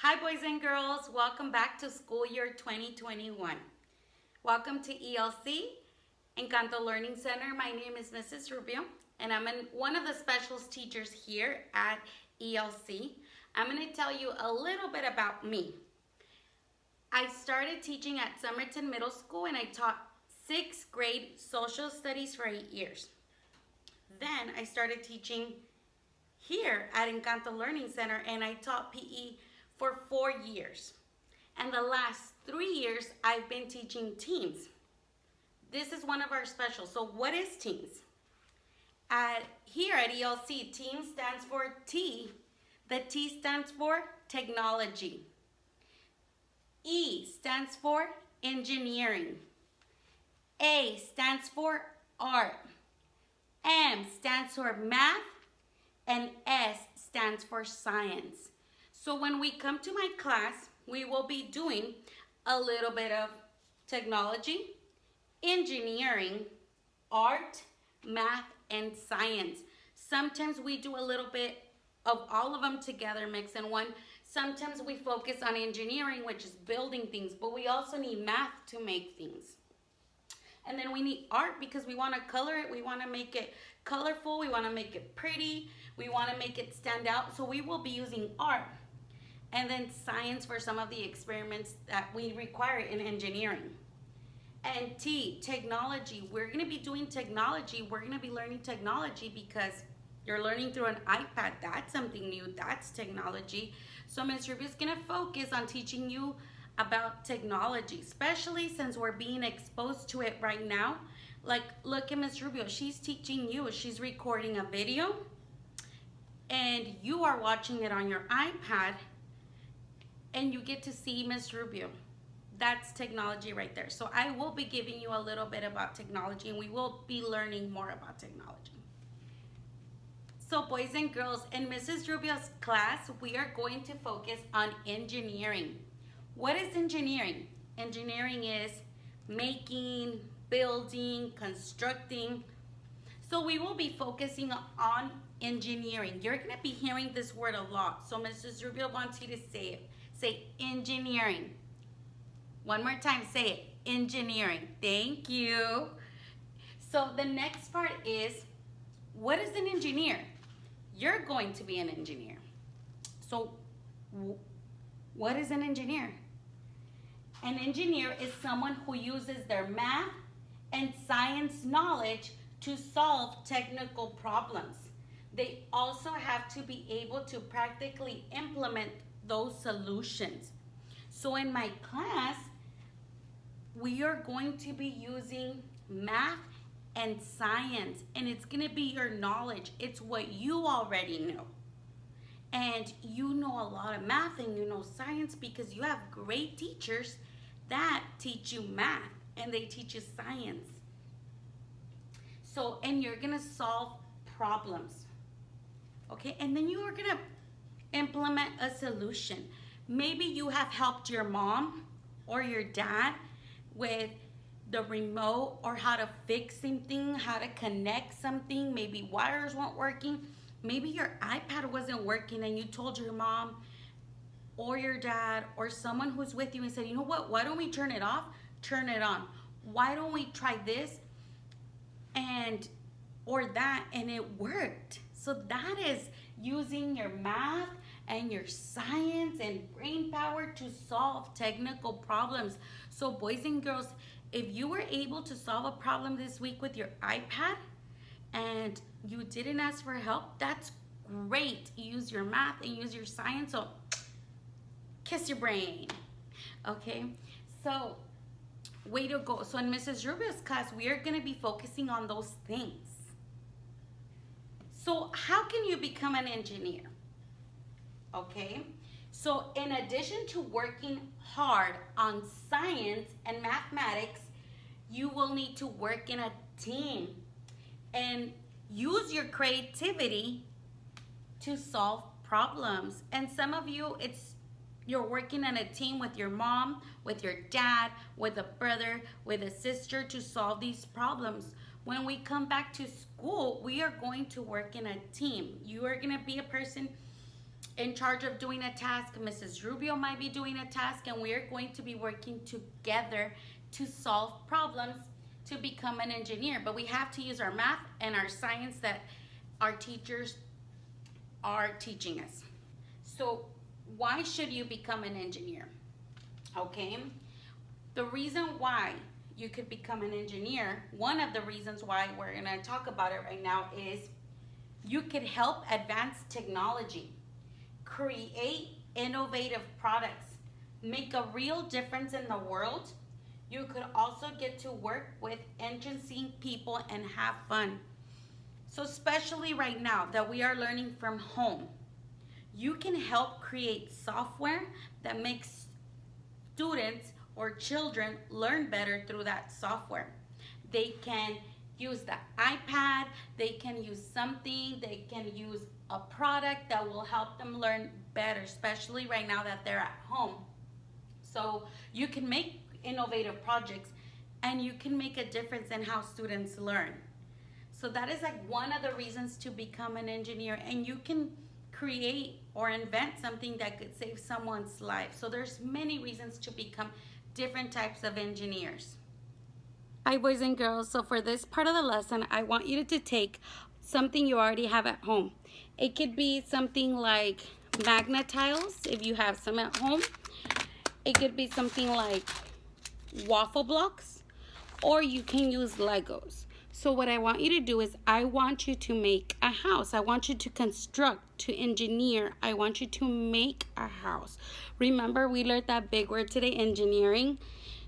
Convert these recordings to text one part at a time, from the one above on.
Hi, boys and girls. Welcome back to school year 2021. Welcome to ELC, Encanto Learning Center. My name is Mrs. Rubio, and I'm one of the specials teachers here at ELC. I'm going to tell you a little bit about me. I started teaching at Somerton Middle School, and I taught 6th grade social studies for 8 years. Then I started teaching here at Encanto Learning Center, and I taught PE for 4 years. And the last 3 years, I've been teaching teens. This is one of our specials. So what is teens? Here at ELC, teens stands for T. The T stands for technology. E stands for engineering. A stands for art. M stands for math. And S stands for science. So when we come to my class, we will be doing a little bit of technology, engineering, art, math, and science. Sometimes we do a little bit of all of them together, mix in one. Sometimes we focus on engineering, which is building things, but we also need math to make things. And then we need art because we want to color it, we want to make it colorful, we want to make it pretty, we want to make it stand out. So we will be using art. And then science for some of the experiments that we require in engineering. And T, technology. We're going to be doing technology. We're going to be learning technology because you're learning through an iPad. That's something new. That's technology. So Ms. Rubio is going to focus on teaching you about technology, especially since we're being exposed to it right now. Like, look at Ms. Rubio. She's teaching you. She's recording a video, and you are watching it on your iPad, and you get to see Ms. Rubio. That's technology right there. So I will be giving you a little bit about technology, and we will be learning more about technology. So boys and girls, in Mrs. Rubio's class, we are going to focus on engineering. What is engineering? Engineering is making, building, constructing. So we will be focusing on engineering. You're going to be hearing this word a lot. So Mrs. Rubio wants you to say it. Say engineering. One more time, say it. Engineering. Thank you. So the next part is, what is an engineer? You're going to be an engineer. So what is an engineer? An engineer is someone who uses their math and science knowledge to solve technical problems. They also have to be able to practically implement those solutions. So in my class, we are going to be using math and science, and it's going to be your knowledge. It's what you already know. And you know a lot of math and you know science because you have great teachers that teach you math and they teach you science. So, and you're going to solve problems. Okay, and then you are going to implement a solution. Maybe you have helped your mom or your dad with the remote or how to fix something, how to connect something. Maybe wires weren't working. Maybe your iPad wasn't working and you told your mom or your dad or someone who's with you and said, you know what, why don't we turn it off, turn it on? Why don't we try this and or that, and it worked. So that is using your math and your science and brain power to solve technical problems. So boys and girls, if you were able to solve a problem this week with your iPad and you didn't ask for help, that's great. Use your math and use your science. So kiss your brain. Okay, so way to go. So in Mrs. Rubio's class, we are going to be focusing on those things. So how can you become an engineer? Okay, so in addition to working hard on science and mathematics, you will need to work in a team and use your creativity to solve problems. And some of you, you're working in a team with your mom, with your dad, with a brother, with a sister to solve these problems. When we come back to school, we are going to work in a team. You are going to be a person in charge of doing a task, Mrs. Rubio might be doing a task, and we are going to be working together to solve problems to become an engineer. But we have to use our math and our science that our teachers are teaching us. So why should you become an engineer? Okay, the reason why you could become an engineer, one of the reasons why we're going to talk about it right now, is you could help advance technology, create innovative products, make a real difference in the world. You could also get to work with interesting people and have fun. So especially right now that we are learning from home, you can help create software that makes students or children learn better through that software. They can use the iPad, they can use something, they can use a product that will help them learn better, especially right now that they're at home. So you can make innovative projects and you can make a difference in how students learn. So that is like one of the reasons to become an engineer, and you can create or invent something that could save someone's life. So there's many reasons to become different types of engineers. Hi boys and girls, so for this part of the lesson, I want you to take something you already have at home. It could be something like magnet tiles if you have some at home. It could be something like waffle blocks, or you can use Legos. So what I want you to do is I want you to make a house. I want you to construct, to engineer. I want you to make a house. Remember, we learned that big word today, engineering.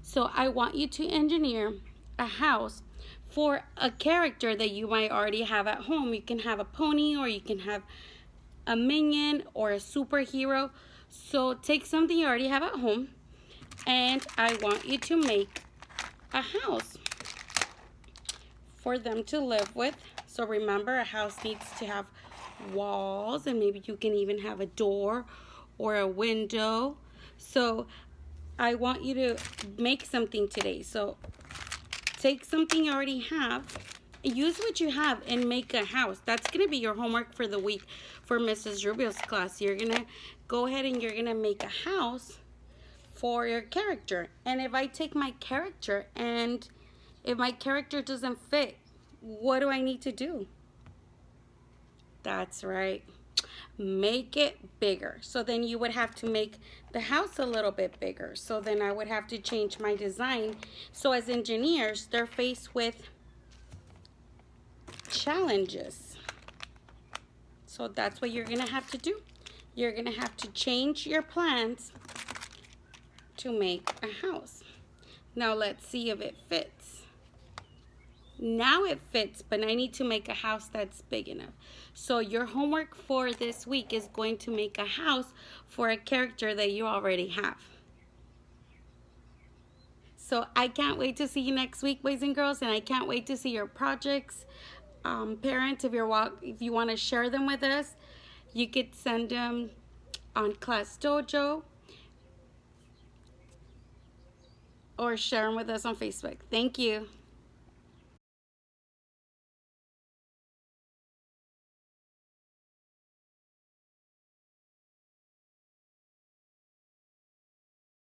So I want you to engineer a house for a character that you might already have at home. You can have a pony, or you can have a minion or a superhero. So take something you already have at home, and I want you to make a house for them to live with. So remember, a house needs to have walls, and maybe you can even have a door or a window. So I want you to make something today. So take something you already have, use what you have, and make a house. That's going to be your homework for the week for Mrs. Rubio's class. You're going to go ahead and you're going to make a house for your character. And if I take my character and if my character doesn't fit, what do I need to do? That's right. Make it bigger. So then you would have to make the house a little bit bigger. So then I would have to change my design. So as engineers, they're faced with challenges. So that's what you're going to have to do. You're going to have to change your plans to make a house. Now let's see if it fits. Now it fits, but I need to make a house that's big enough. So your homework for this week is going to make a house for a character that you already have. So I can't wait to see you next week, boys and girls, and I can't wait to see your projects. Parents, if you want to share them with us, you could send them on Class Dojo or share them with us on Facebook. Thank you.